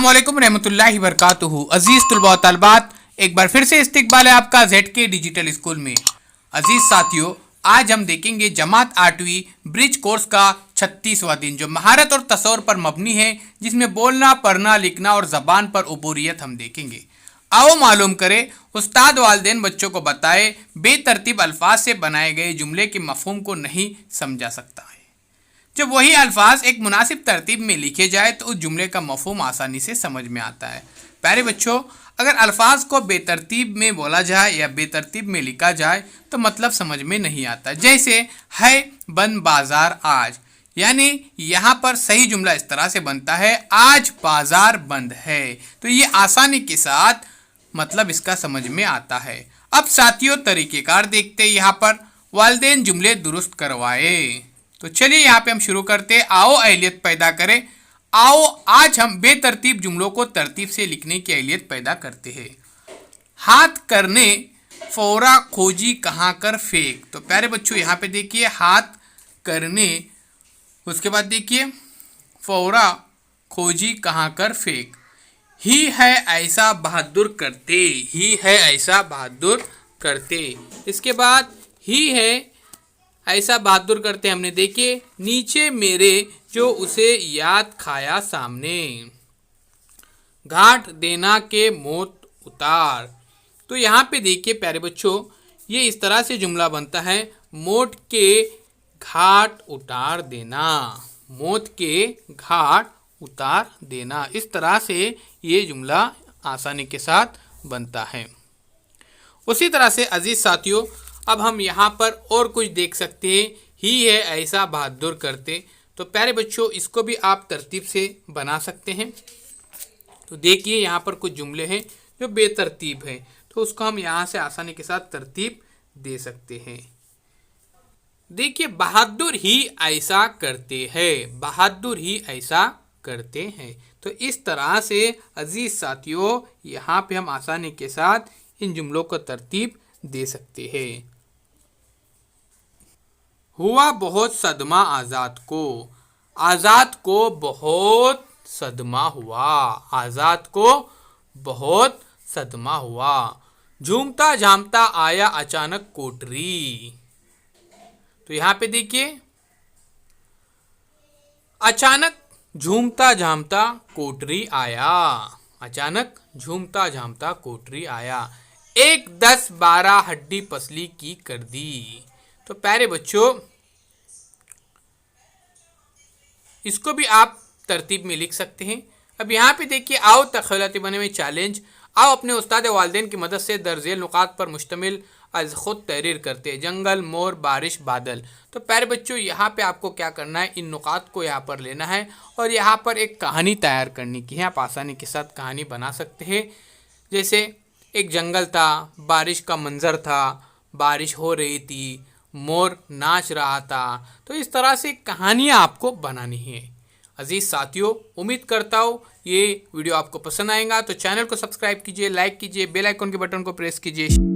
अस्सलामुअलैकुम रहमतुल्लाहि वबरकातुहू। अजीज तुलबा व तलबात, एक बार फिर से इस्तकबाल है आपका ZK डिजिटल स्कूल में। अजीज साथियों, आज हम देखेंगे जमात 8वीं ब्रिज कोर्स का 36वां दिन, जो महारत और तसव्वुर पर मबनी है, जिसमें बोलना, पढ़ना, लिखना और ज़बान पर उबूरियत हम देखेंगे। आओ मालूम करें, उस्ताद वालिदैन बच्चों को बताए बेतरतीब अल्फाज से बनाए गए जुमले के मफहूम को नहीं समझा सकता है। जब वही अल्फाज एक मुनासिब तरतीब में लिखे जाए तो उस जुमले का मफहूम आसानी से समझ में आता है। प्यारे बच्चों, अगर अल्फाज को बेतरतीब में बोला जाए या बेतरतीब में लिखा जाए तो मतलब समझ में नहीं आता। जैसे है बंद बाजार आज, यानी यहाँ पर सही जुमला इस तरह से बनता है, आज बाजार बंद है। तो ये आसानी के साथ मतलब इसका समझ में आता है। अब साथियों, तरीक़ेकार देखते हैं। यहाँ पर वालिदैन जुमले दुरुस्त करवाए। तो चलिए यहाँ पे हम शुरू करते हैं। आओ अहलियत पैदा करें। आओ आज हम बेतरतीब जुमलों को तरतीब से लिखने की अहलियत पैदा करते हैं। हाथ करने फौरा खोजी कहाँ कर फेंक। तो प्यारे बच्चों, यहाँ पे देखिए हाथ करने, उसके बाद देखिए फौरा खोजी कहाँ कर फेंक। ही है ऐसा बहादुर करते, ही है ऐसा बहादुर करते। इसके बाद ही है ऐसा बहादुर करते हमने देखे, नीचे मेरे जो उसे याद खाया सामने। घाट देना के मौत उतार। तो यहाँ पे देखिए प्यारे बच्चों, ये इस तरह से जुमला बनता है, मौत के घाट उतार देना, मौत के घाट उतार देना। इस तरह से ये जुमला आसानी के साथ बनता है। उसी तरह से अजीज साथियों, अब हम यहाँ पर और कुछ देख सकते हैं। ही है ऐसा बहादुर करते। तो प्यारे बच्चों, इसको भी आप तरतीब से बना सकते हैं। तो देखिए यहाँ पर कुछ जुमले हैं जो बेतरतीब हैं, तो उसको हम यहाँ से आसानी के साथ तरतीब दे सकते हैं। देखिए, बहादुर ही ऐसा करते हैं, बहादुर ही ऐसा करते हैं। तो इस तरह से अजीज साथियों, यहाँ पे हम आसानी के साथ इन जुमलों को तरतीब दे सकते हैं। हुआ बहुत सदमा आज़ाद को, आज़ाद को बहुत सदमा हुआ, आज़ाद को बहुत सदमा हुआ। झूमता झामता आया अचानक कोठरी। तो यहाँ पे देखिए, अचानक झूमता झामता कोठरी आया, अचानक झूमता झामता कोठरी आया। 1 10 12 हड्डी पसली की कर दी। तो प्यारे बच्चों, इसको भी आप तरतीब में लिख सकते हैं। अब यहाँ पे देखिए, आओ तख़यलाती बने में चैलेंज। आओ अपने उस्ताद वालिदैन की मदद से दर्जेल नुकात पर मुश्तमिल अज खुद तहरीर करते हैं। जंगल, मोर, बारिश, बादल। तो प्यारे बच्चों, यहाँ पे आपको क्या करना है, इन नुकात को यहाँ पर लेना है और यहाँ पर एक कहानी तैयार करने की है। आप आसानी के साथ कहानी बना सकते हैं। जैसे एक जंगल था, बारिश का मंजर था, बारिश हो रही थी, मोर नाच रहा था। तो इस तरह से कहानियाँ आपको बनानी है। अजीज साथियों, उम्मीद करता हूँ ये वीडियो आपको पसंद आएगा। तो चैनल को सब्सक्राइब कीजिए, लाइक कीजिए, बेल आइकन के बटन को प्रेस कीजिए।